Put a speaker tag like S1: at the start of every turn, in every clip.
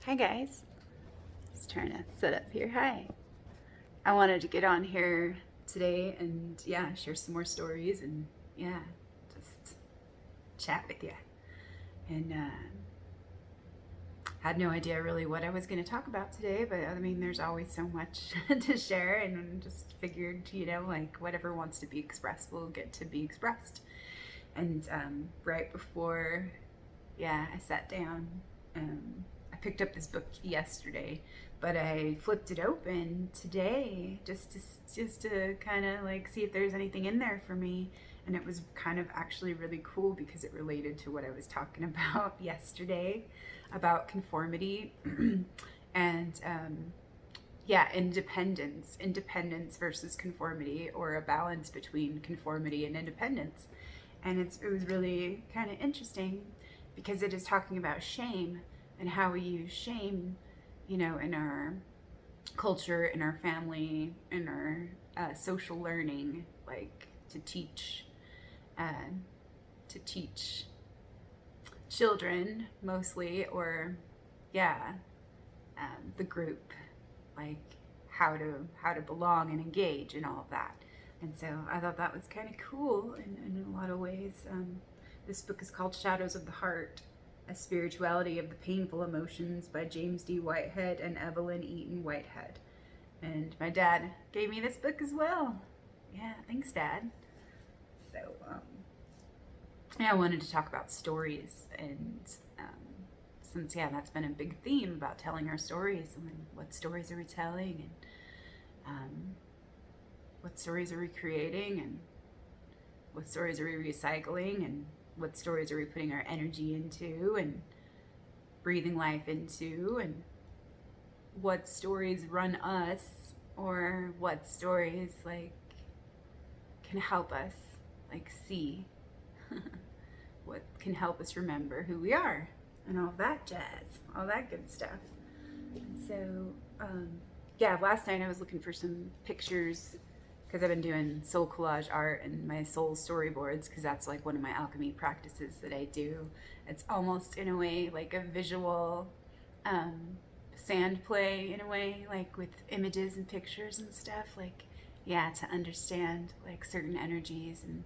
S1: Hi guys, just trying to set up here. Hi. I wanted to get on here today and share some more stories and just chat with you. And had no idea really what I was going to talk about today, but I mean, there's always so much to share, and just figured, like whatever wants to be expressed will get to be expressed. And right before, I sat down. I picked up this book yesterday, but I flipped it open today just to kind of like see if there's anything in there for me. And it was kind of actually really cool because it related to what I was talking about yesterday about conformity and independence versus conformity, or a balance between conformity and independence. And it was really kind of interesting because it is talking about shame and how we use shame, in our culture, in our family, in our social learning, like to teach children mostly, or the group, like how to belong and engage and all of that. And so I thought that was kind of cool in a lot of ways. This book is called Shadows of the Heart, A Spirituality of the Painful Emotions by James D. Whitehead and Evelyn Eaton Whitehead. And my dad gave me this book as well. Yeah, thanks, Dad. So, I wanted to talk about stories, and since, that's been a big theme about telling our stories. I mean, what stories are we telling, and what stories are we creating, and what stories are we recycling, and what stories are we putting our energy into and breathing life into, and what stories run us, or what stories like can help us like see what can help us remember who we are and all that jazz, all that good stuff. And so last night I was looking for some pictures because I've been doing soul collage art and my soul storyboards, because that's like one of my alchemy practices that I do. It's almost in a way like a visual sand play, in a way, like with images and pictures and stuff, like to understand like certain energies and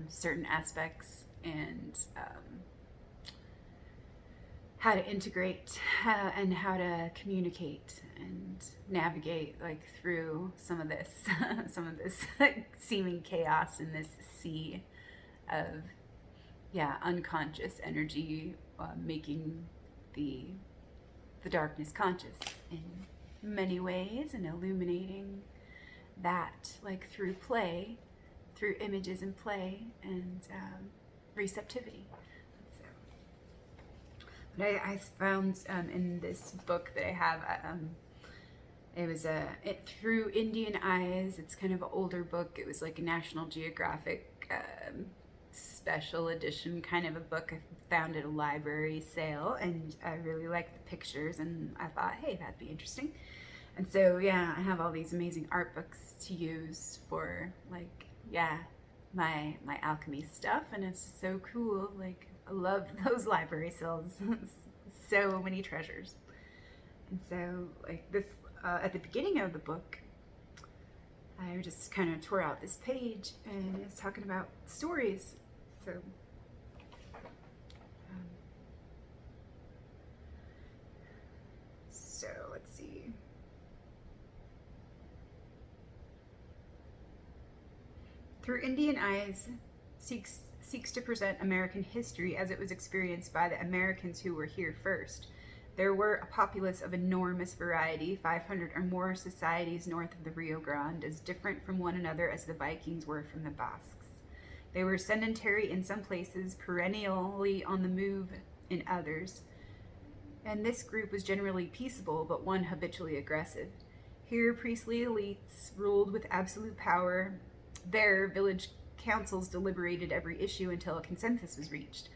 S1: certain aspects, and how to integrate and how to communicate and navigate like through some of this like, seeming chaos in this sea of unconscious energy, making the darkness conscious in many ways, and illuminating that like through play, through images and play, and receptivity. But I found in this book that I have, it was Through Indian Eyes. It's kind of an older book. It was like a National Geographic special edition kind of a book. I found at a library sale, and I really liked the pictures, and I thought, hey, that'd be interesting. And so I have all these amazing art books to use for like my alchemy stuff, and it's so cool. Like, I love those library sales. So many treasures. And so like this at the beginning of the book, I just kind of tore out this page, and it's talking about stories. So let's see. Through Indian Eyes seeks to present American history as it was experienced by the Americans who were here first. There were a populace of enormous variety, 500 or more societies north of the Rio Grande, as different from one another as the Vikings were from the Basques. They were sedentary in some places, perennially on the move in others, and this group was generally peaceable, but one habitually aggressive. Here, priestly elites ruled with absolute power. There, village councils deliberated every issue until a consensus was reached.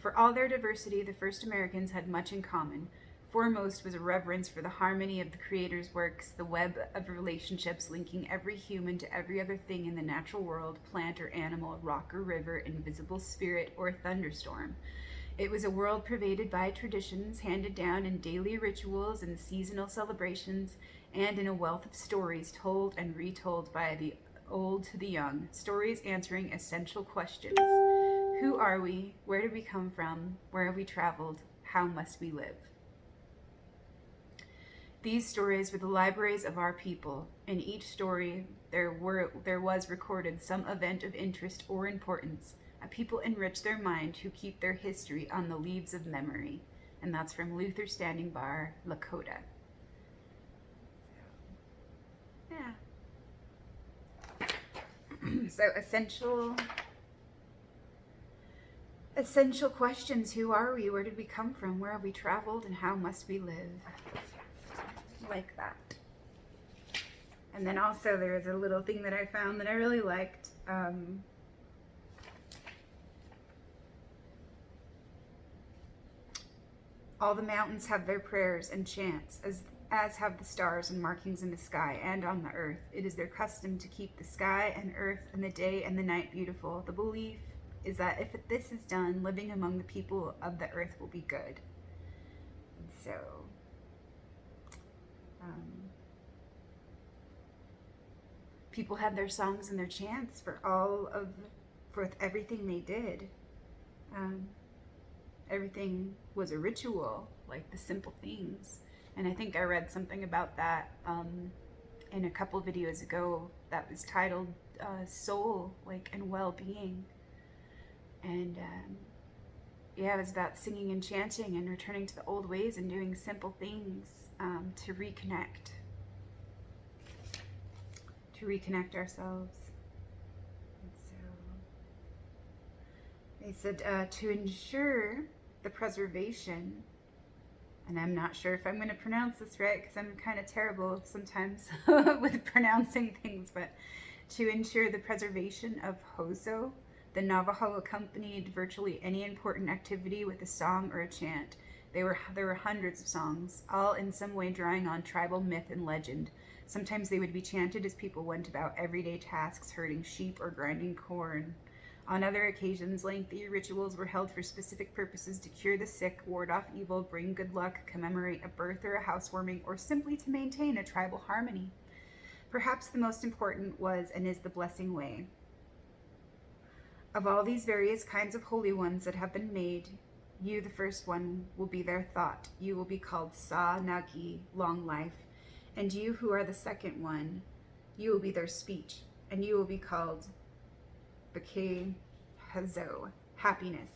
S1: For all their diversity, the first Americans had much in common. Foremost was a reverence for the harmony of the Creator's works, the web of relationships linking every human to every other thing in the natural world, plant or animal, rock or river, invisible spirit or thunderstorm. It was a world pervaded by traditions handed down in daily rituals and seasonal celebrations, and in a wealth of stories told and retold by the old to the young, stories answering essential questions. Who are we? Where did we come from? Where have we traveled? How must we live? These stories were the libraries of our people. In each story, there was recorded some event of interest or importance. A people enrich their mind who keep their history on the leaves of memory. And that's from Luther Standing Bar, Lakota. Yeah. So essential questions. Who are we? Where did we come from? Where have we traveled? And how must we live? Like that. And then also there's a little thing that I found that I really liked. All the mountains have their prayers and chants, as have the stars and markings in the sky and on the earth. It is their custom to keep the sky and earth and the day and the night beautiful. The belief is that if this is done, living among the people of the earth will be good. And so, people had their songs and their chants for everything they did. Everything was a ritual, like the simple things. And I think I read something about that in a couple videos ago that was titled Soul, and Well-Being. And yeah, it was about singing and chanting and returning to the old ways and doing simple things to reconnect ourselves. And so they said to ensure the preservation, and I'm not sure if I'm going to pronounce this right because I'm kind of terrible sometimes with pronouncing things, but to ensure the preservation of Hoso, the Navajo accompanied virtually any important activity with a song or a chant. There were hundreds of songs, all in some way drawing on tribal myth and legend. Sometimes they would be chanted as people went about everyday tasks, herding sheep or grinding corn. On other occasions, lengthy rituals were held for specific purposes: to cure the sick, ward off evil, bring good luck, commemorate a birth or a housewarming, or simply to maintain a tribal harmony. Perhaps the most important was and is the blessing way. Of all these various kinds of holy ones that have been made, you, the first one, will be their thought. You will be called Sa Nagi, long life. And you, who are the second one, you will be their speech. And you will be called B'ke Hazo, happiness.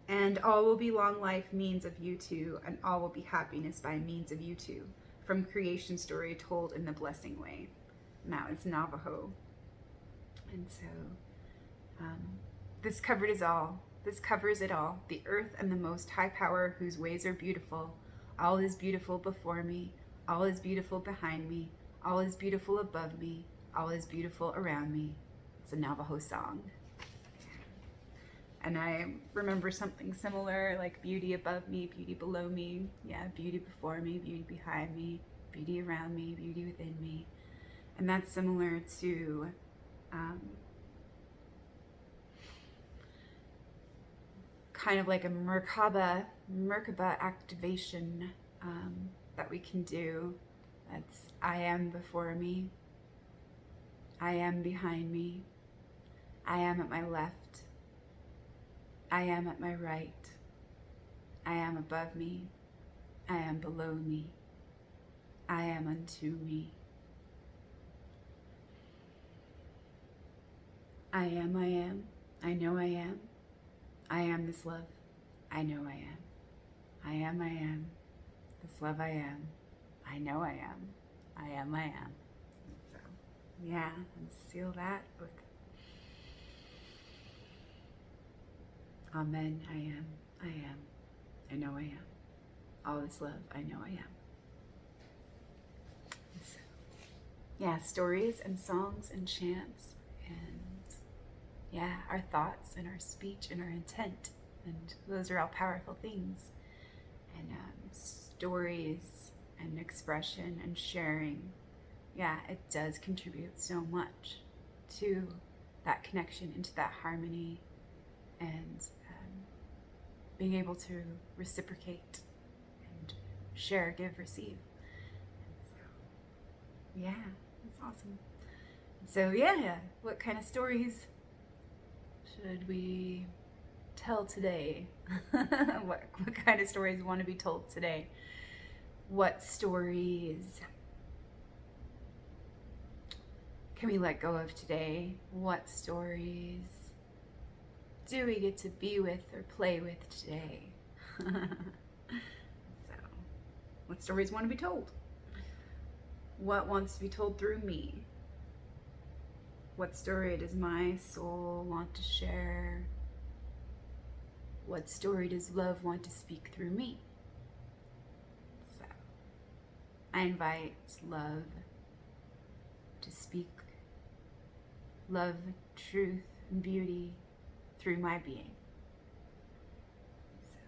S1: And all will be long life means of you two, and all will be happiness by means of you two. From creation story told in the blessing way. Now it's Navajo. And so, this covers it all. The earth and the most high power whose ways are beautiful. All is beautiful before me. All is beautiful behind me. All is beautiful above me. All is beautiful around me. It's a Navajo song. And I remember something similar, like beauty above me, beauty below me. Yeah, beauty before me, beauty behind me, beauty around me, beauty within me. And that's similar to kind of like a Merkaba activation that we can do. That's I am before me, I am behind me, I am at my left, I am at my right, I am above me, I am below me, I am unto me. I am, I know I am this love, I know I am, this love I am, I know I am, I am. And so, yeah, and seal that with Amen, I am, I know I am, all this love, I know I am. So, yeah, stories and songs and chants and yeah, our thoughts and our speech and our intent, and those are all powerful things. And stories and expression and sharing, yeah, it does contribute so much to that connection, into that harmony, and being able to reciprocate and share, give, receive. So, yeah, it's awesome. So yeah, what kind of stories should we tell today? what kind of stories want to be told today? What stories can we let go of today? What stories do we get to be with or play with today? So, what stories want to be told? What wants to be told through me? What story does my soul want to share? What story does love want to speak through me? So, I invite love to speak love, truth, and beauty through my being. So,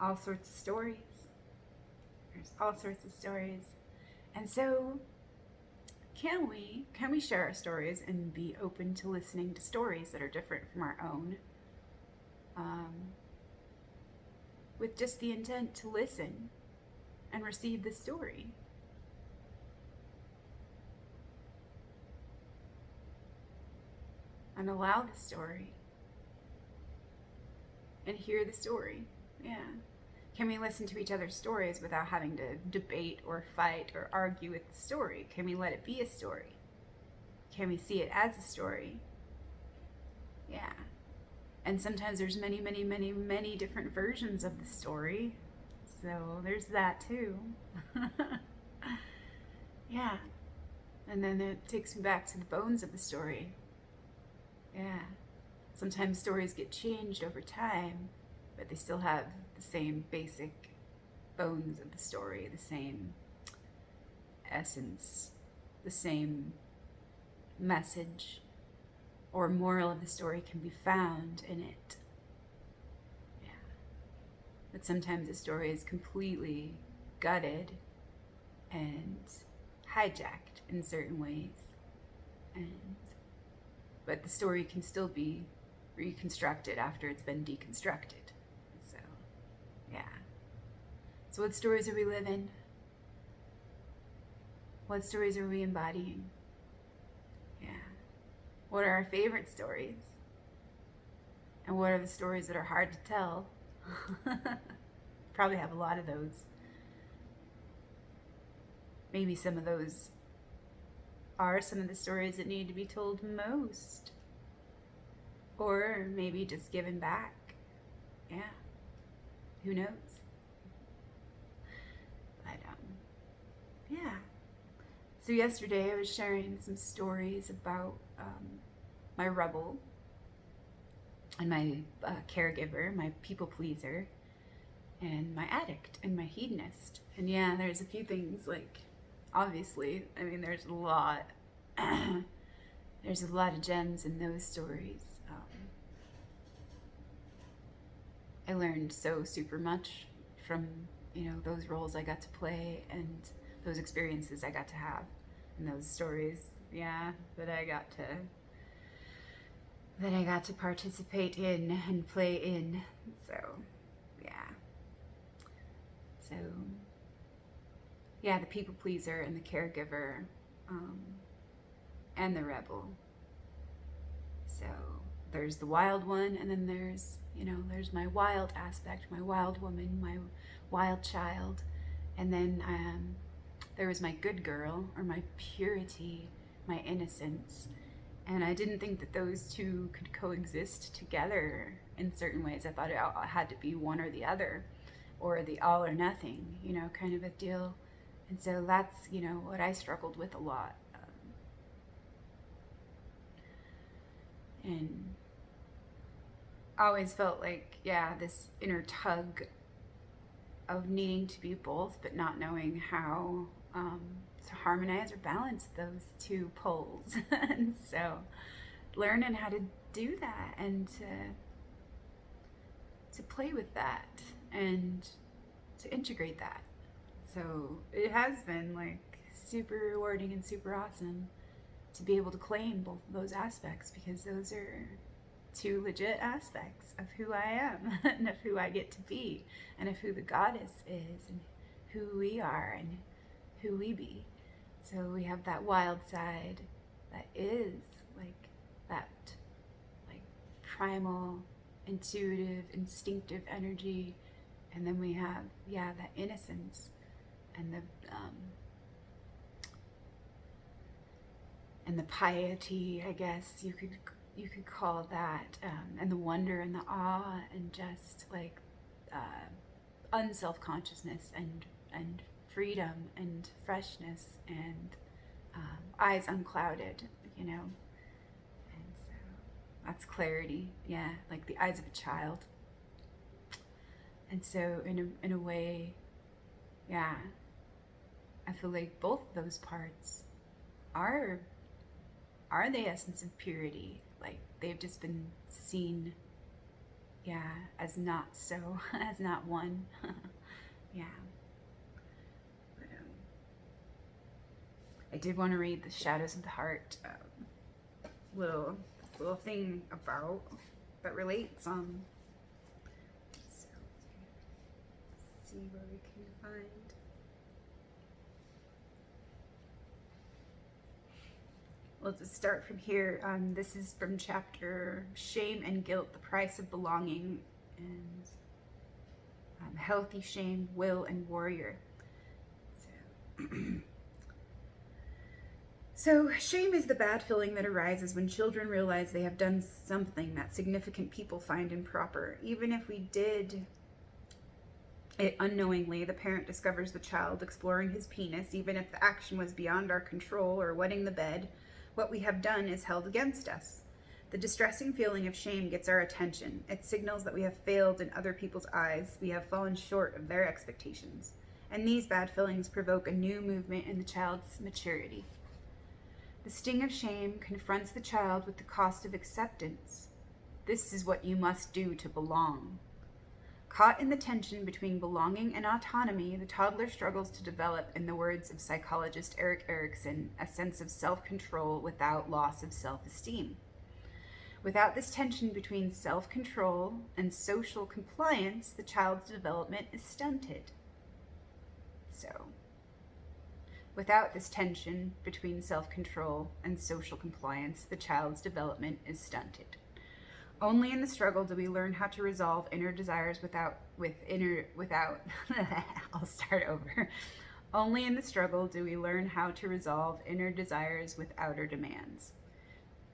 S1: all sorts of stories. There's all sorts of stories. And so, can we share our stories and be open to listening to stories that are different from our own? With just the intent to listen and receive the story. And allow the story. And hear the story. Yeah. Can we listen to each other's stories without having to debate or fight or argue with the story? Can we let it be a story? Can we see it as a story? Yeah. And sometimes there's many, many, many, many different versions of the story. So there's that too. Yeah. And then it takes me back to the bones of the story. Yeah. Sometimes stories get changed over time, but they still have the same basic bones of the story, the same essence, the same message or moral of the story can be found in it. Yeah. But sometimes the story is completely gutted and hijacked in certain ways. But the story can still be reconstructed after it's been deconstructed. So, yeah. So what stories are we living? What stories are we embodying? Yeah. What are our favorite stories? And what are the stories that are hard to tell? Probably have a lot of those. Maybe some of those are some of the stories that need to be told most. Or maybe just given back. Yeah. Who knows? But, yeah. So yesterday I was sharing some stories about my rebel and my caregiver, my people pleaser, and my addict and my hedonist. And yeah, there's a few things like, obviously, I mean, there's a lot. There's a lot of gems in those stories. I learned so super much from, those roles I got to play and those experiences I got to have and those stories, yeah, that I got to participate in and play in. So, yeah. So, yeah, the people pleaser and the caregiver, and the rebel. So there's the wild one, and then there's my wild aspect, my wild woman, my wild child, and then there was my good girl, or my purity, my innocence. And I didn't think that those two could coexist together in certain ways. I thought it had to be one or the other, or the all or nothing, kind of a deal. And so that's, what I struggled with a lot. And I always felt like, yeah, this inner tug of needing to be both, but not knowing how to harmonize or balance those two poles. And so learning how to do that and to play with that and to integrate that. So it has been like super rewarding and super awesome to be able to claim both of those aspects, because those are two legit aspects of who I am and of who I get to be and of who the goddess is and who we are and who we be. So we have that wild side that is like that, like primal, intuitive, instinctive energy, and then we have that innocence and the piety, I guess you could call that, and the wonder and the awe and just like unself-consciousness and freedom and freshness and eyes unclouded, and so that's clarity, like the eyes of a child. And so in a way, I feel like both those parts are the essence of purity. Like they've just been seen, as not so, as not one. Yeah. But, I did want to read the Shadows of the Heart, little thing about that relates. So see where we can find. We'll just start from here. This is from chapter Shame and Guilt, the Price of Belonging, and Healthy Shame, Will, and Warrior. So shame is the bad feeling that arises when children realize they have done something that significant people find improper. Even if we did it unknowingly, the parent discovers the child exploring his penis, even if the action was beyond our control, or wetting the bed. What we have done is held against us. The distressing feeling of shame gets our attention. It signals that we have failed in other people's eyes. We have fallen short of their expectations. And these bad feelings provoke a new movement in the child's maturity. The sting of shame confronts the child with the cost of acceptance. This is what you must do to belong. Caught in the tension between belonging and autonomy, the toddler struggles to develop, in the words of psychologist Erik Erikson, a sense of self-control without loss of self-esteem. Without this tension between self-control and social compliance, the child's development is stunted. Without this tension between self-control and social compliance, the child's development is stunted. Only in the struggle do we learn how to resolve inner desires I'll start over. Only in the struggle do we learn how to resolve inner desires with outer demands.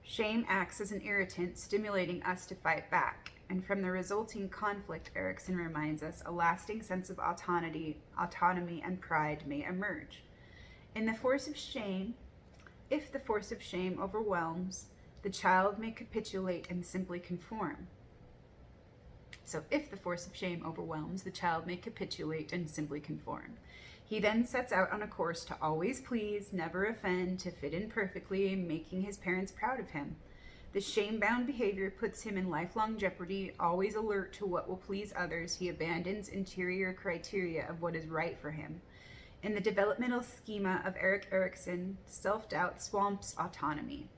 S1: Shame acts as an irritant, stimulating us to fight back. And from the resulting conflict, Erikson reminds us, a lasting sense of autonomy and pride may emerge. If the force of shame overwhelms, the child may capitulate and simply conform. If the force of shame overwhelms, the child may capitulate and simply conform. He then sets out on a course to always please, never offend, to fit in perfectly, making his parents proud of him. This shame-bound behavior puts him in lifelong jeopardy. Always alert to what will please others, he abandons interior criteria of what is right for him. In the developmental schema of Erik Erikson, self-doubt swamps autonomy.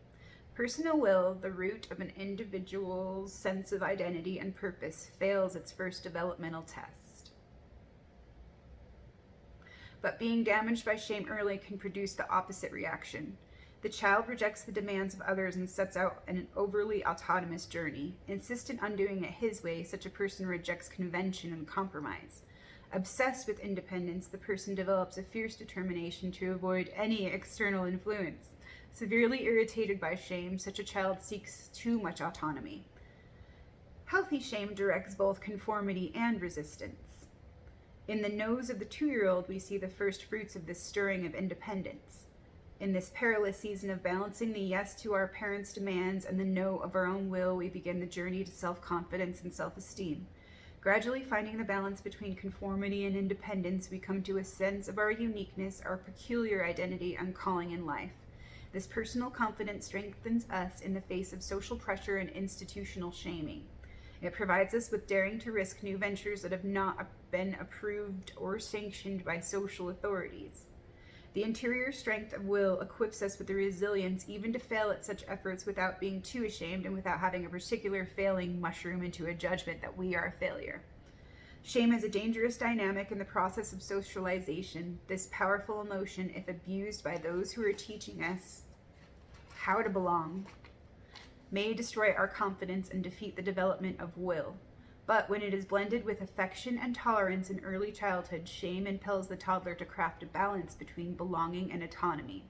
S1: Personal will, the root of an individual's sense of identity and purpose, fails its first developmental test. But being damaged by shame early can produce the opposite reaction. The child rejects the demands of others and sets out on an overly autonomous journey. Insistent on doing it his way, such a person rejects convention and compromise. Obsessed with independence, the person develops a fierce determination to avoid any external influence. Severely irritated by shame, such a child seeks too much autonomy. Healthy shame directs both conformity and resistance. In the nose of the 2-year-old, we see the first fruits of this stirring of independence. In this perilous season of balancing the yes to our parents' demands and the no of our own will, we begin the journey to self-confidence and self-esteem. Gradually finding the balance between conformity and independence, we come to a sense of our uniqueness, our peculiar identity and calling in life. This personal confidence strengthens us in the face of social pressure and institutional shaming. It provides us with daring to risk new ventures that have not been approved or sanctioned by social authorities. The interior strength of will equips us with the resilience even to fail at such efforts without being too ashamed and without having a particular failing mushroom into a judgment that we are a failure. Shame is a dangerous dynamic in the process of socialization. This powerful emotion, if abused by those who are teaching us how to belong, may destroy our confidence and defeat the development of will. But when it is blended with affection and tolerance in early childhood, shame impels the toddler to craft a balance between belonging and autonomy.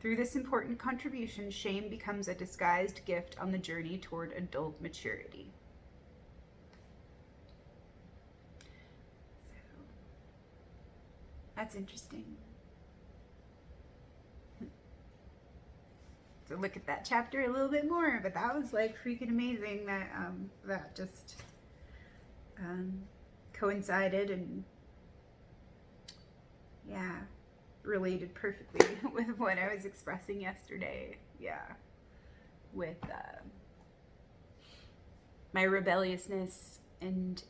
S1: Through this important contribution, shame becomes a disguised gift on the journey toward adult maturity. So, that's interesting. So look at that chapter a little bit more, but that was like freaking amazing that that just coincided and yeah, related perfectly with what I was expressing yesterday. Yeah, with my rebelliousness and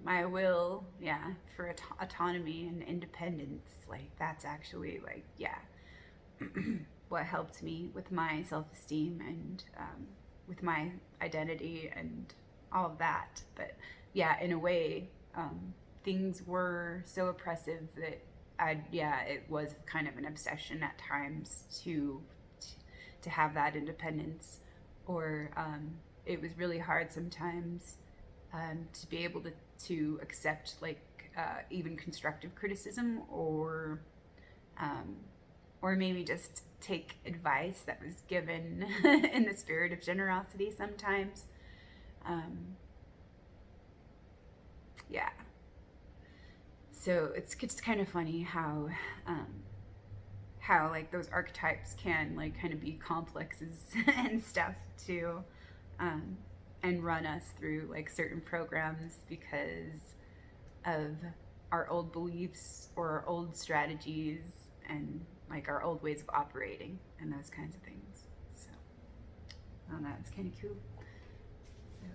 S1: my will, yeah, for autonomy and independence. Like that's actually like, yeah, what helped me with my self-esteem and with my identity and all of that. But yeah, in a way, things were so oppressive that it was kind of an obsession at times to have that independence, or it was really hard sometimes to be able to accept like even constructive criticism, or maybe just take advice that was given in the spirit of generosity sometimes. Yeah. So it's kind of funny how like those archetypes can like kind of be complexes and stuff too, and run us through like certain programs because of our old beliefs or our old strategies and like our old ways of operating and those kinds of things. So, well, that's kind of cool. So,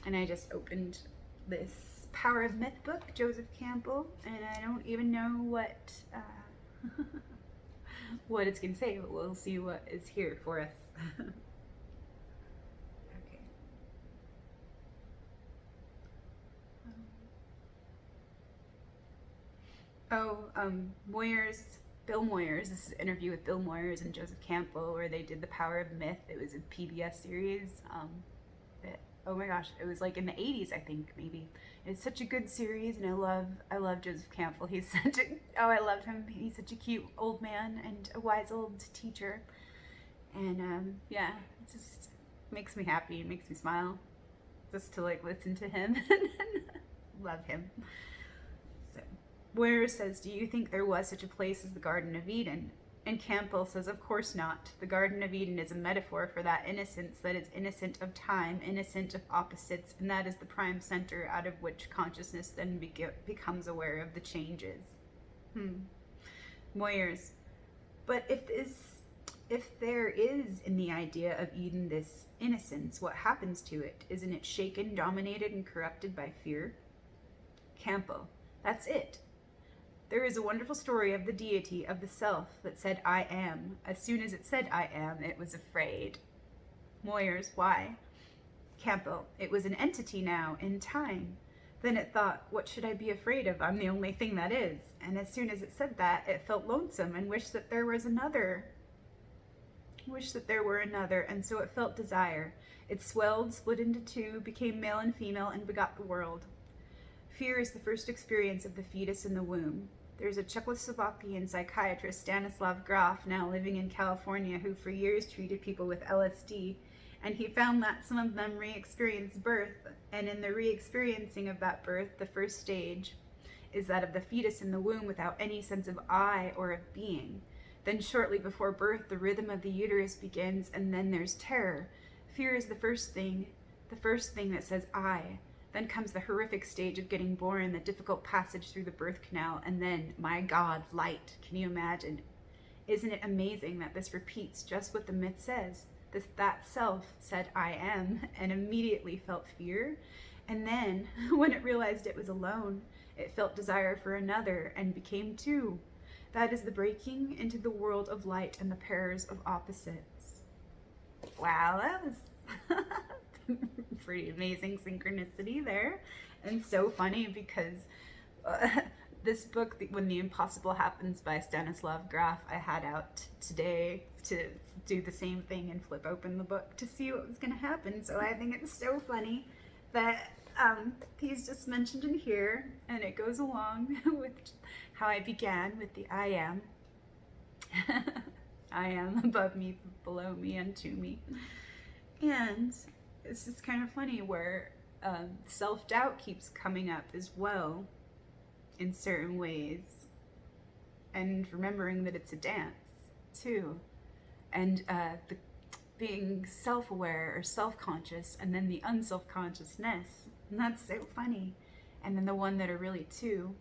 S1: and I just opened this Power of Myth book, Joseph Campbell, and I don't even know what what it's going to say, but we'll see what is here for us. Bill Moyers, this is an interview with Bill Moyers and Joseph Campbell where they did The Power of Myth. It was a PBS series that, oh my gosh, it was like in the 80s, I think, maybe. It's such a good series, and I love Joseph Campbell. He's such I love him. He's such a cute old man and a wise old teacher. And yeah, it just makes me happy and makes me smile just to like listen to him and love him. Ware says, do you think there was such a place as the Garden of Eden? And Campbell says, of course not. The Garden of Eden is a metaphor for that innocence that is innocent of time, innocent of opposites, and that is the prime center out of which consciousness then becomes aware of the changes. Moyers, but if there is in the idea of Eden this innocence, what happens to it? Isn't it shaken, dominated, and corrupted by fear? Campbell, that's it. There is a wonderful story of the deity, of the self, that said, I am. As soon as it said, I am, it was afraid. Moyers, why? Campbell, it was an entity now, in time. Then it thought, what should I be afraid of? I'm the only thing that is. And as soon as it said that, it felt lonesome and wished that there was another. Wished that there were another, and so it felt desire. It swelled, split into two, became male and female, and begot the world. Fear is the first experience of the fetus in the womb. There's a Czechoslovakian psychiatrist, Stanislav Graf, now living in California, who for years treated people with LSD, and he found that some of them re-experienced birth, and in the re-experiencing of that birth, the first stage is that of the fetus in the womb without any sense of I or of being. Then shortly before birth, the rhythm of the uterus begins, and then there's terror. Fear is the first thing that says I. Then comes the horrific stage of getting born, the difficult passage through the birth canal, and then, my God, light. Can you imagine? Isn't it amazing that this repeats just what the myth says? That self said, I am, and immediately felt fear, And then, when it realized it was alone, it felt desire for another and became two. That is the breaking into the world of light and the pairs of opposites. Wow, that was pretty amazing synchronicity there. And so funny because this book, When the Impossible Happens by Stanislav Graf, I had out today to do the same thing and flip open the book to see what was going to happen. So I think it's so funny that he's just mentioned in here, and it goes along with how I began with the I am. I am above me, below me, and to me. And it's just kind of funny where self-doubt keeps coming up as well in certain ways, and remembering that it's a dance too, and the being self-aware or self-conscious, and then the unself-consciousness, and that's so funny, and then the one that are really two.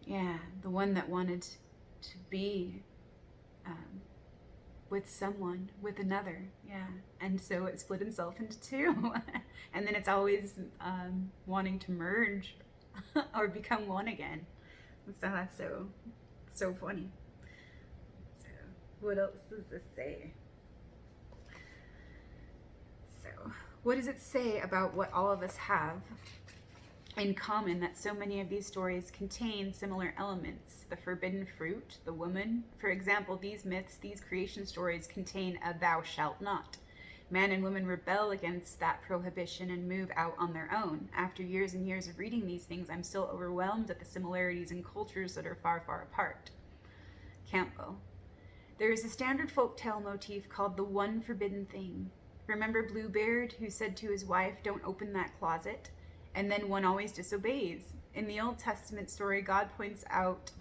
S1: Yeah, the one that wanted to be with someone, with another, yeah. And so it split itself into two. And then it's always wanting to merge or become one again. So that's so funny. So what else does this say? So what does it say about what all of us have in common, that so many of these stories contain similar elements? The forbidden fruit, the woman. For example, these myths, these creation stories contain a thou shalt not. Man and woman rebel against that prohibition and move out on their own. After years and years of reading these things, I'm still overwhelmed at the similarities in cultures that are far, far apart. Campbell. There is a standard folktale motif called the one forbidden thing. Remember Bluebeard, who said to his wife, "Don't open that closet," and then one always disobeys. In the Old Testament story, God points out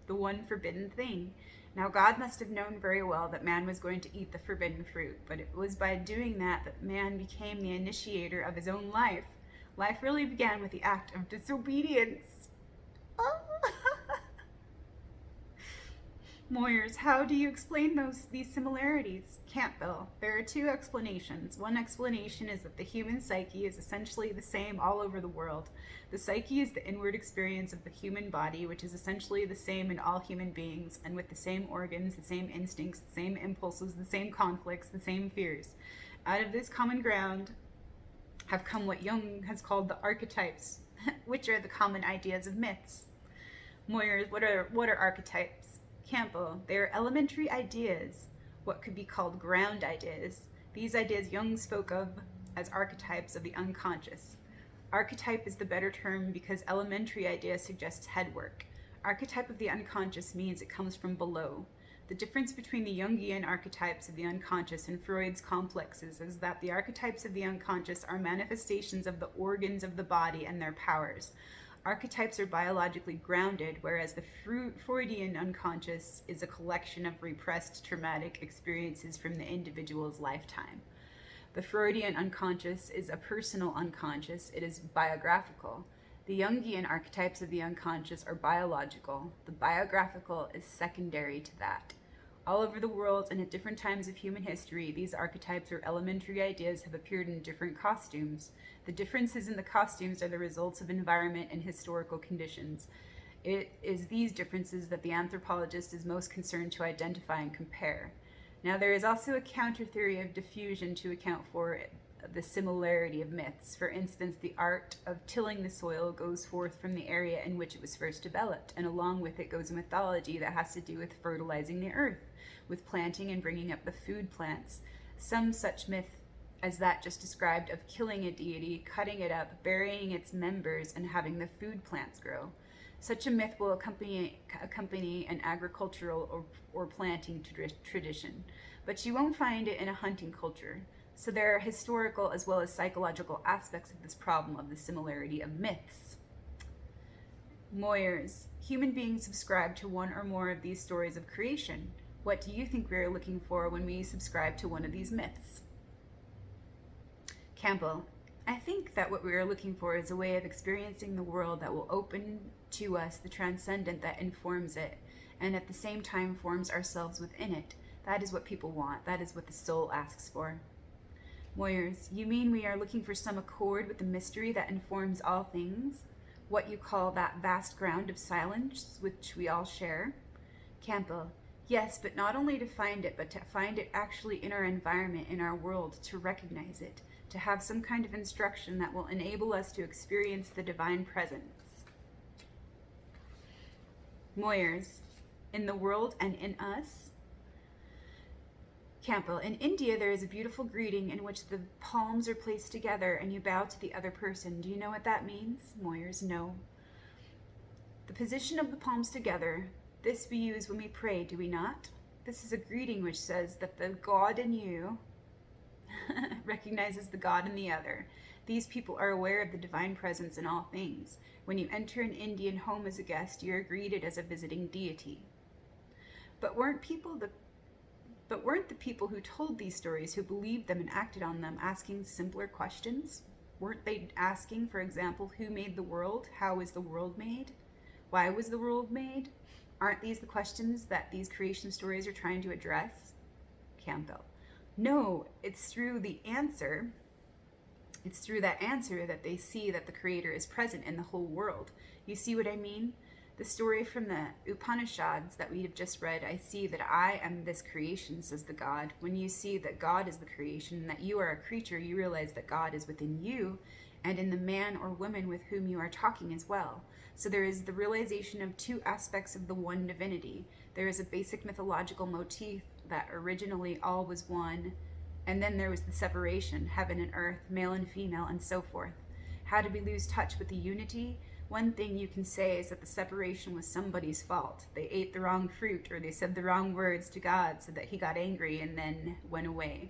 S1: the one forbidden thing. Now, God must have known very well that man was going to eat the forbidden fruit, but it was by doing that that man became the initiator of his own life. Life really began with the act of disobedience. Oh. Moyers, how do you explain these similarities? Campbell, there are two explanations. One explanation is that the human psyche is essentially the same all over the world. The psyche is the inward experience of the human body, which is essentially the same in all human beings, and with the same organs, the same instincts, the same impulses, the same conflicts, the same fears. Out of this common ground have come what Jung has called the archetypes, which are the common ideas of myths. Moyers, what are archetypes? Campbell, they are elementary ideas, what could be called ground ideas. These ideas Jung spoke of as archetypes of the unconscious. Archetype is the better term because elementary idea suggests headwork. Archetype of the unconscious means it comes from below. The difference between the Jungian archetypes of the unconscious and Freud's complexes is that the archetypes of the unconscious are manifestations of the organs of the body and their powers. Archetypes are biologically grounded, whereas the Freudian unconscious is a collection of repressed traumatic experiences from the individual's lifetime. The Freudian unconscious is a personal unconscious. It is biographical. The Jungian archetypes of the unconscious are biological. The biographical is secondary to that. All over the world and at different times of human history, these archetypes or elementary ideas have appeared in different costumes. The differences in the costumes are the results of environment and historical conditions. It is these differences that the anthropologist is most concerned to identify and compare. Now, there is also a counter theory of diffusion to account for the similarity of myths. For instance, the art of tilling the soil goes forth from the area in which it was first developed, and along with it goes a mythology that has to do with fertilizing the earth, with planting and bringing up the food plants. Some such myth as that just described of killing a deity, cutting it up, burying its members, and having the food plants grow. Such a myth will accompany an agricultural or planting tradition, but you won't find it in a hunting culture. So there are historical as well as psychological aspects of this problem of the similarity of myths. Moyers, human beings subscribe to one or more of these stories of creation. What do you think we are looking for when we subscribe to one of these myths? Campbell, I think that what we are looking for is a way of experiencing the world that will open to us the transcendent that informs it, and at the same time forms ourselves within it. That is what people want. That is what the soul asks for. Moyers, you mean we are looking for some accord with the mystery that informs all things? What you call that vast ground of silence which we all share? Campbell, yes, but not only to find it, but to find it actually in our environment, in our world, to recognize it, to have some kind of instruction that will enable us to experience the divine presence. Moyers, in the world and in us? Campbell, in India there is a beautiful greeting in which the palms are placed together and you bow to the other person. Do you know what that means? Moyers, no. The position of the palms together, this we use when we pray, do we not? This is a greeting which says that the God in you recognizes the God in the other. These people are aware of the divine presence in all things. When you enter an Indian home as a guest, you are greeted as a visiting deity. But weren't the people who told these stories, who believed them and acted on them, asking simpler questions? Weren't they asking, for example, who made the world? How was the world made? Why was the world made? Aren't these the questions that these creation stories are trying to address? Campbell, no, it's through the answer. It's through that answer that they see that the Creator is present in the whole world. You see what I mean? The story from the Upanishads that we have just read, I see that I am this creation, says the God. When you see that God is the creation and that you are a creature, you realize that God is within you and in the man or woman with whom you are talking as well. So there is the realization of two aspects of the one divinity. There is a basic mythological motif that originally all was one, and then there was the separation, heaven and earth, male and female, and so forth. How did we lose touch with the unity? One thing you can say is that the separation was somebody's fault. They ate the wrong fruit, or they said the wrong words to God so that he got angry and then went away.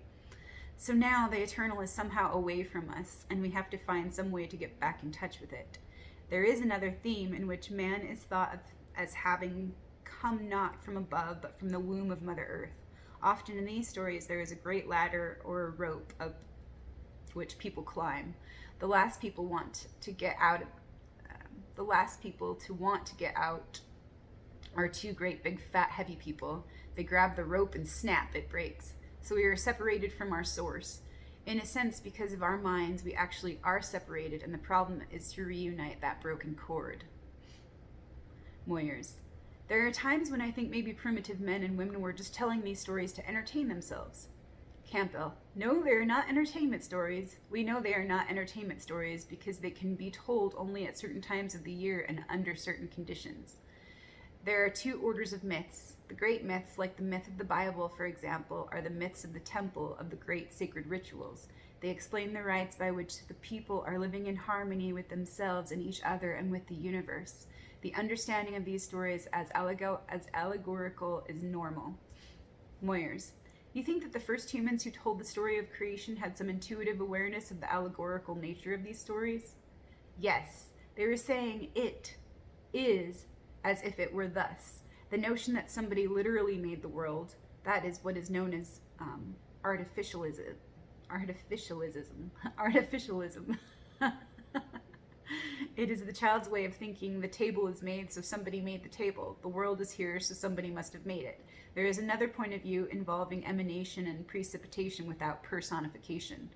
S1: So now the eternal is somehow away from us, and we have to find some way to get back in touch with it. There is another theme in which man is thought of as having come not from above, but from the womb of Mother Earth. Often in these stories there is a great ladder or a rope up which people climb. The last people to want to get out are two great big fat heavy people. They grab the rope and snap, it breaks. So we are separated from our source. In a sense, because of our minds, we actually are separated, and the problem is to reunite that broken cord. Moyers, there are times when I think maybe primitive men and women were just telling these stories to entertain themselves. Campbell, no, they are not entertainment stories. We know they are not entertainment stories because they can be told only at certain times of the year and under certain conditions. There are two orders of myths. The great myths, like the myth of the Bible, for example, are the myths of the temple, of the great sacred rituals. They explain the rites by which the people are living in harmony with themselves and each other and with the universe. The understanding of these stories as allegorical is normal. Moyers, you think that the first humans who told the story of creation had some intuitive awareness of the allegorical nature of these stories? Yes, they were saying it is as if it were thus. The notion that somebody literally made the world, that is what is known as artificialism. It is the child's way of thinking the table is made, so somebody made the table. The world is here, so somebody must have made it. There is another point of view involving emanation and precipitation without personification.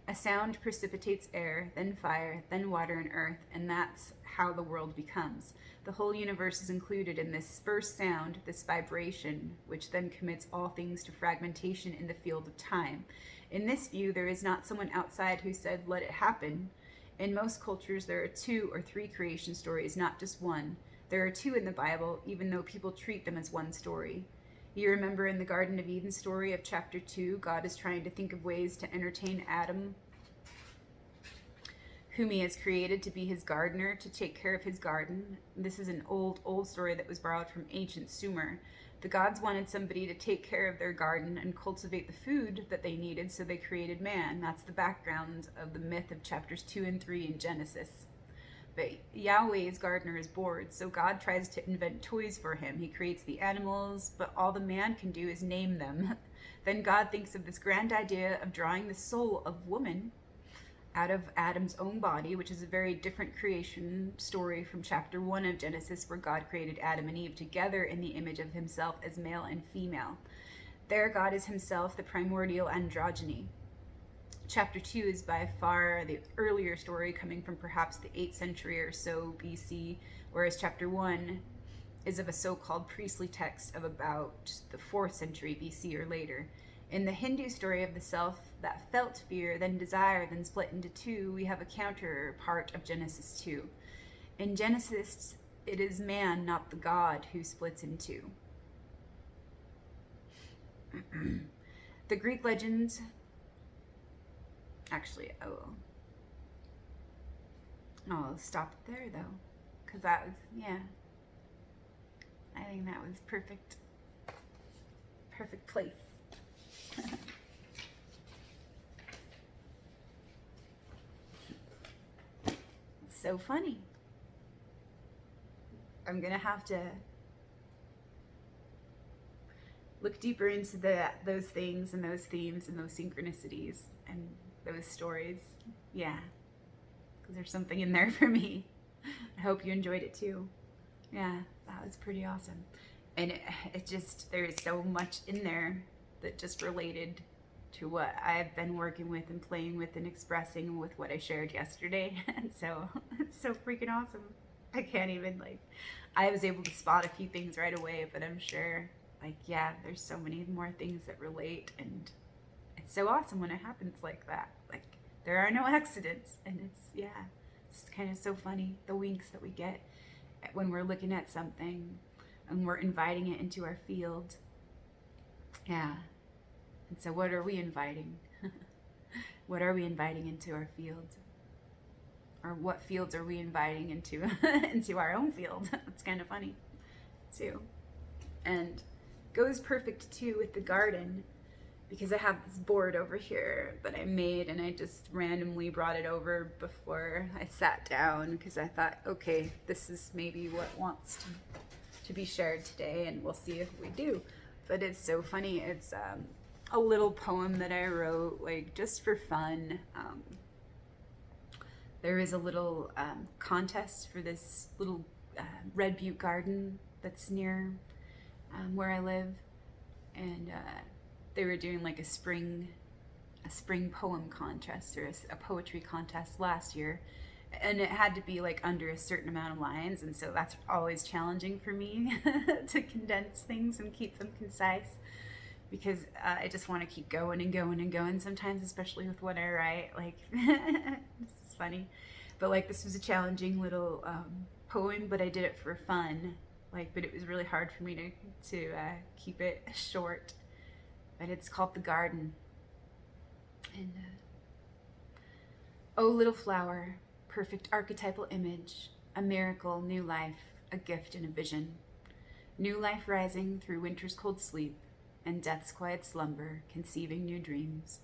S1: A sound precipitates air, then fire, then water and earth, and that's how the world becomes. The whole universe is included in this first sound, this vibration, which then commits all things to fragmentation in the field of time. In this view, there is not someone outside who said, let it happen. In most cultures, there are 2 or 3 creation stories, not just one. There are 2 in the Bible, even though people treat them as one story. You remember in the Garden of Eden story of chapter 2, God is trying to think of ways to entertain Adam, whom he has created to be his gardener, to take care of his garden. This is an old story that was borrowed from ancient Sumer. The gods wanted somebody to take care of their garden and cultivate the food that they needed, so they created man. That's the background of the myth of chapters 2 and 3 in Genesis. But Yahweh's gardener is bored, so God tries to invent toys for him. He creates the animals, but all the man can do is name them. Then God thinks of this grand idea of drawing the soul of woman out of Adam's own body, which is a very different creation story from chapter 1 of Genesis, where God created Adam and Eve together in the image of himself as male and female. There, God is himself the primordial androgyny. chapter 2 is by far the earlier story, coming from perhaps the 8th century or so BC, whereas chapter 1 is of a so-called priestly text of about the 4th century BC or later. In the Hindu story of the self that felt fear, then desire, then split into two, we have a counterpart of Genesis 2. In Genesis, it is man, not the God, who splits in two. The Greek legends, actually, I'll stop it there though, because that was, yeah, I think that was perfect place. So funny. I'm gonna have to look deeper into those things and those themes and those synchronicities and those stories. Yeah, because there's something in there for me. I hope you enjoyed it too. Yeah, that was pretty awesome. And it just, there's so much in there that just related to what I've been working with and playing with and expressing with what I shared yesterday. And so it's so freaking awesome. I can't even, like, I was able to spot a few things right away, but I'm sure, like, yeah, there's so many more things that relate, and it's so awesome when it happens like that. Like, there are no accidents, and it's kind of so funny, the winks that we get when we're looking at something and we're inviting it into our field. Yeah. And so what are we inviting? What are we inviting into our field? Or what fields are we inviting into into our own field? It's kind of funny too. And goes perfect too with the garden, because I have this board over here that I made, and I just randomly brought it over before I sat down, because I thought, okay, this is maybe what wants to be shared today, and we'll see if we do. But it's so funny. It's a little poem that I wrote, like, just for fun. There is a little contest for this little Red Butte garden that's near where I live, and they were doing like a spring poem contest, or a poetry contest last year, and it had to be like under a certain amount of lines, and so that's always challenging for me to condense things and keep them concise, because I just want to keep going and going and going sometimes, especially with what I write. Like, this is funny, but like, this was a challenging little poem, but I did it for fun. Like, but it was really hard for me to keep it short. But it's called The Garden. And oh, little flower, perfect archetypal image, a miracle, new life, a gift and a vision. New life rising through winter's cold sleep and death's quiet slumber, conceiving new dreams.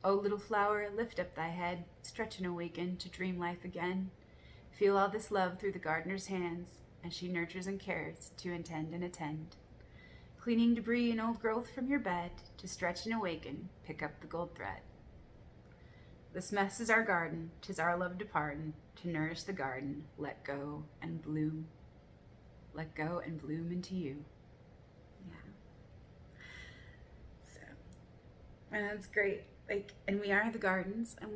S1: Oh, little flower, lift up thy head, stretch and awaken to dream life again. Feel all this love through the gardener's hands, as she nurtures and cares to intend and attend. Cleaning debris and old growth from your bed, to stretch and awaken, pick up the gold thread. This mess is our garden, 'tis our love to pardon, to nourish the garden, let go and bloom. Let go and bloom into you. Yeah. So, and that's great. Like, and we are the gardens, and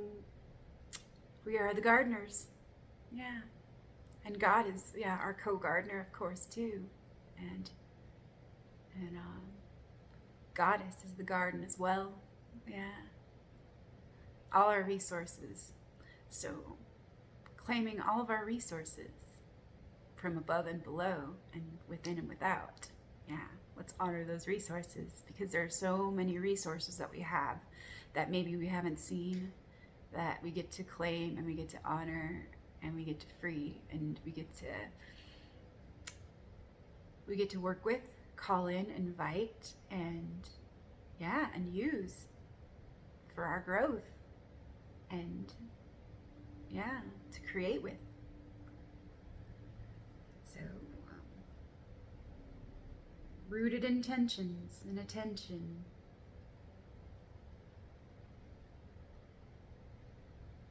S1: we are the gardeners. Yeah. And God is, yeah, our co-gardener, of course, too. And Goddess is the garden as well. Yeah. All our resources. So, claiming all of our resources from above and below, and within and without. Yeah. Let's honor those resources, because there are so many resources that we have that maybe we haven't seen, that we get to claim and we get to honor and we get to free, and we get to work with, call in, invite, and yeah, and use for our growth, and yeah, to create with. So rooted intentions and attention.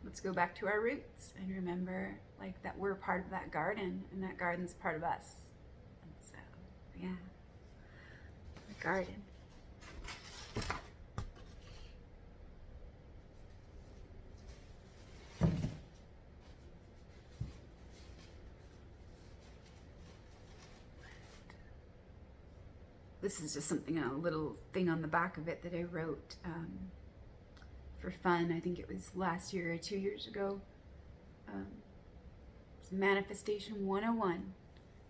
S1: Let's go back to our roots and remember, like, that we're part of that garden, and that garden's part of us. And so, yeah, the garden. this is just something, a little thing on the back of it that I wrote for fun. I think it was last year or 2 years ago. It's Manifestation 101.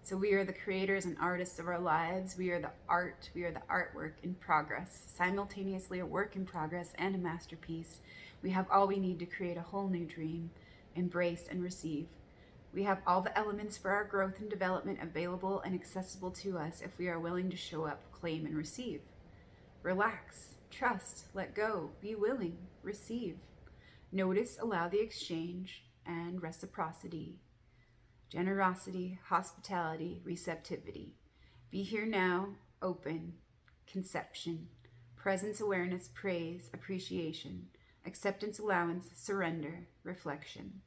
S1: So we are the creators and artists of our lives. We are the art. We are the artwork in progress, simultaneously a work in progress and a masterpiece. We have all we need to create a whole new dream, embrace and receive. We have all the elements for our growth and development available and accessible to us if we are willing to show up, claim, and receive. Relax, trust, let go, be willing, receive. Notice, allow the exchange and reciprocity. Generosity, hospitality, receptivity. Be here now, open, conception, presence, awareness, praise, appreciation, acceptance, allowance, surrender, reflection.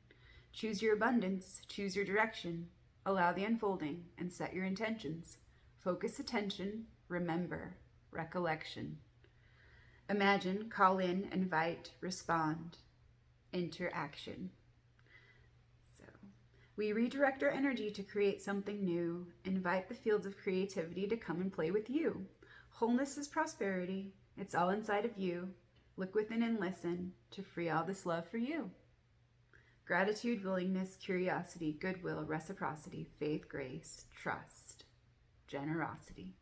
S1: Choose your abundance, choose your direction, allow the unfolding, and set your intentions. Focus attention, remember, recollection. Imagine, call in, invite, respond, interaction. We redirect our energy to create something new. Invite the fields of creativity to come and play with you. Wholeness is prosperity. It's all inside of you. Look within and listen to free all this love for you. Gratitude, willingness, curiosity, goodwill, reciprocity, faith, grace, trust, generosity.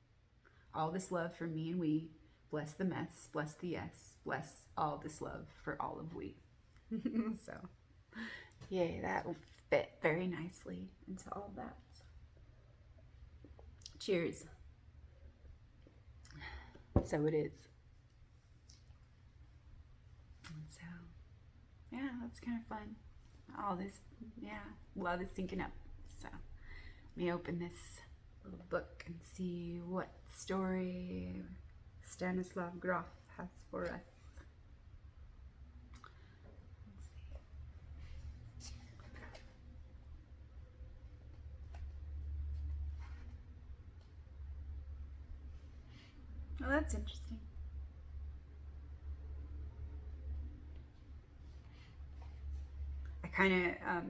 S1: All this love for me and we. Bless the mess, bless the yes, bless all this love for all of we. So, yay, that will fit very nicely into all that. Cheers. So it is. And so, yeah, that's kind of fun. All this, yeah, a lot is syncing up. So, let me open this little book and see what story Stanislav Grof has for us. Oh, that's interesting. I kind of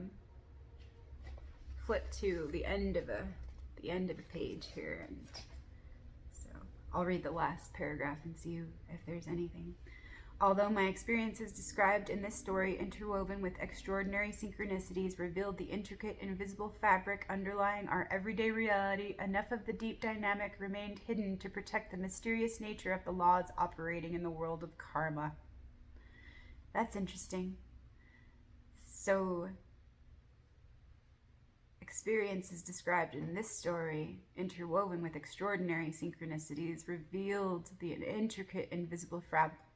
S1: flip to the end of a page here, and so I'll read the last paragraph and see if there's anything. Although my experiences described in this story, interwoven with extraordinary synchronicities, revealed the intricate, invisible fabric underlying our everyday reality, enough of the deep dynamic remained hidden to protect the mysterious nature of the laws operating in the world of karma. That's interesting. So, experiences described in this story, interwoven with extraordinary synchronicities, revealed the intricate, invisible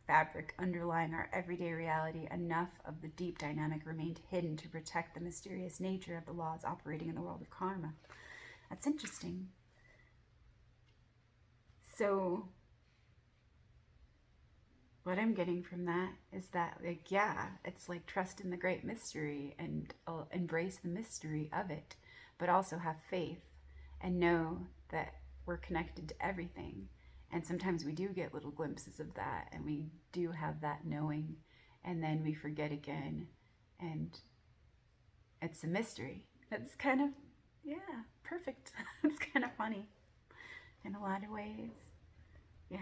S1: fabric underlying our everyday reality. Enough of the deep dynamic remained hidden to protect the mysterious nature of the laws operating in the world of karma. That's interesting. So, what I'm getting from that is that, like, yeah, it's like trust in the great mystery and embrace the mystery of it, but also have faith and know that we're connected to everything. And sometimes we do get little glimpses of that, and we do have that knowing, and then we forget again, and it's a mystery. It's kind of, yeah, perfect. It's kind of funny in a lot of ways. Yeah.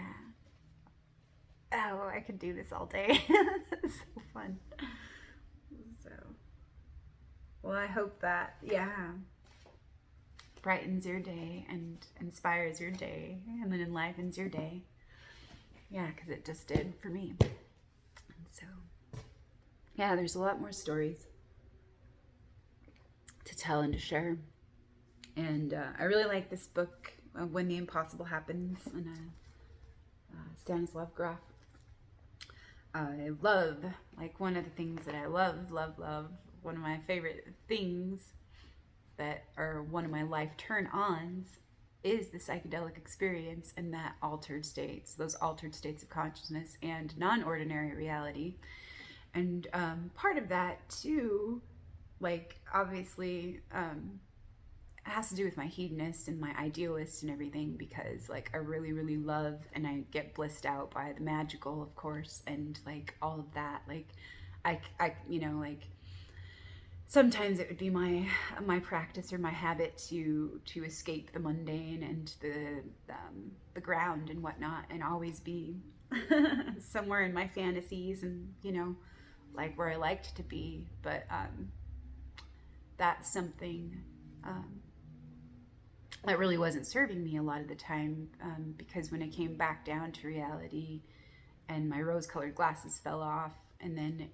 S1: Oh, I could do this all day. It's so fun. So, well, I hope that, yeah, brightens your day and inspires your day and then enlivens your day. Yeah, because it just did for me. And so, yeah, there's a lot more stories to tell and to share. And I really like this book, When the Impossible Happens, and Stanislav Grof. I love, like, one of the things that I love, one of my favorite things that are one of my life turn-ons is the psychedelic experience and that altered states, those altered states of consciousness and non-ordinary reality. And part of that too, like, obviously, it has to do with my hedonist and my idealist and everything, because, like, I really, really love, and I get blissed out by the magical, of course, and, like, all of that. Like, I you know, like, sometimes it would be my practice or my habit to escape the mundane and the ground and whatnot, and always be somewhere in my fantasies and like where I liked to be. But that's something um, that really wasn't serving me a lot of the time, because when I came back down to reality and my rose-colored glasses fell off, and then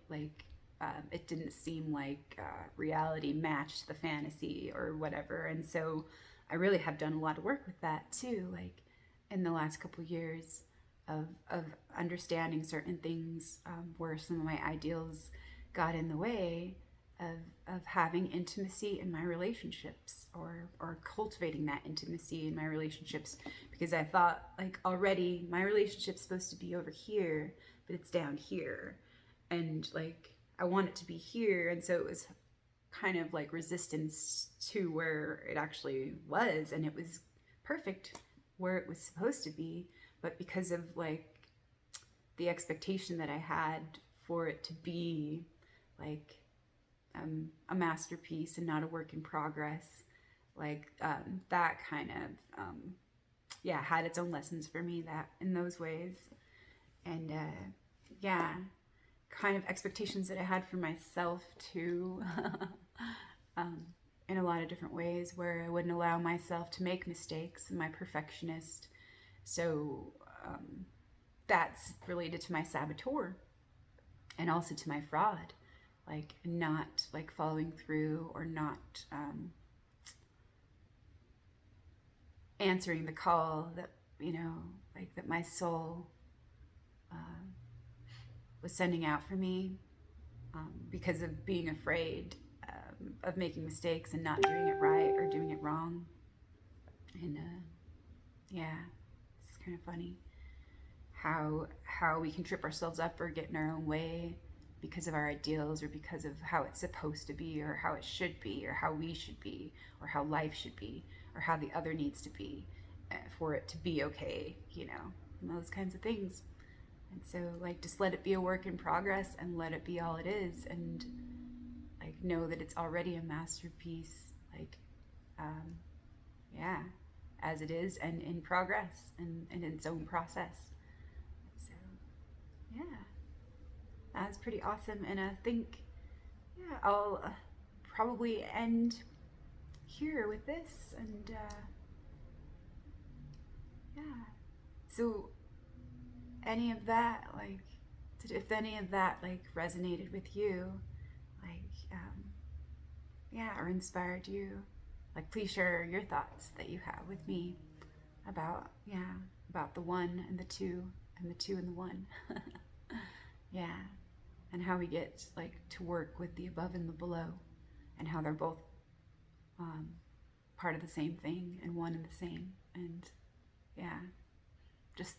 S1: it didn't seem like reality matched the fantasy or whatever. And so I really have done a lot of work with that too, like in the last couple of years of understanding certain things, where some of my ideals got in the way of having intimacy in my relationships, or cultivating that intimacy in my relationships, because I thought like already my relationship's supposed to be over here, but it's down here, and like I want it to be here. And so it was kind of like resistance to where it actually was, and it was perfect where it was supposed to be. But because of like the expectation that I had for it to be like a masterpiece and not a work in progress, like that kind of yeah, had its own lessons for me that in those ways. And yeah, kind of expectations that I had for myself too, in a lot of different ways, where I wouldn't allow myself to make mistakes. I'm my perfectionist, so that's related to my saboteur and also to my fraud, like not like following through, or not answering the call that like that my soul was sending out for me, because of being afraid of making mistakes and not doing it right or doing it wrong. And yeah, it's kind of funny how we can trip ourselves up or get in our own way because of our ideals, or because of how it's supposed to be, or how it should be, or how we should be, or how life should be, or how the other needs to be, for it to be okay, and those kinds of things. And so like just let it be a work in progress, and let it be all it is, and like know that it's already a masterpiece, like yeah, as it is, and in progress, and in its own process. So yeah, that's pretty awesome. And I think, yeah, I'll probably end here with this. And yeah, so any of that, like, if any of that like resonated with you, like yeah, or inspired you, like please share your thoughts that you have with me about, yeah, about the one and the two, and the two and the one. Yeah, and how we get like to work with the above and the below, and how they're both um, part of the same thing, and one and the same. And yeah, just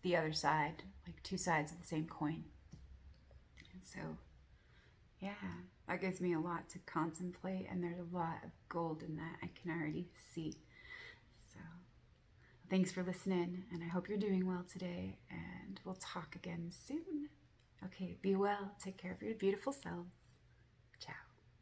S1: the other side, like two sides of the same coin. And so yeah, that gives me a lot to contemplate, and there's a lot of gold in that I can already see. So thanks for listening, and I hope you're doing well today, and we'll talk again soon. Okay, be well, take care of your beautiful selves.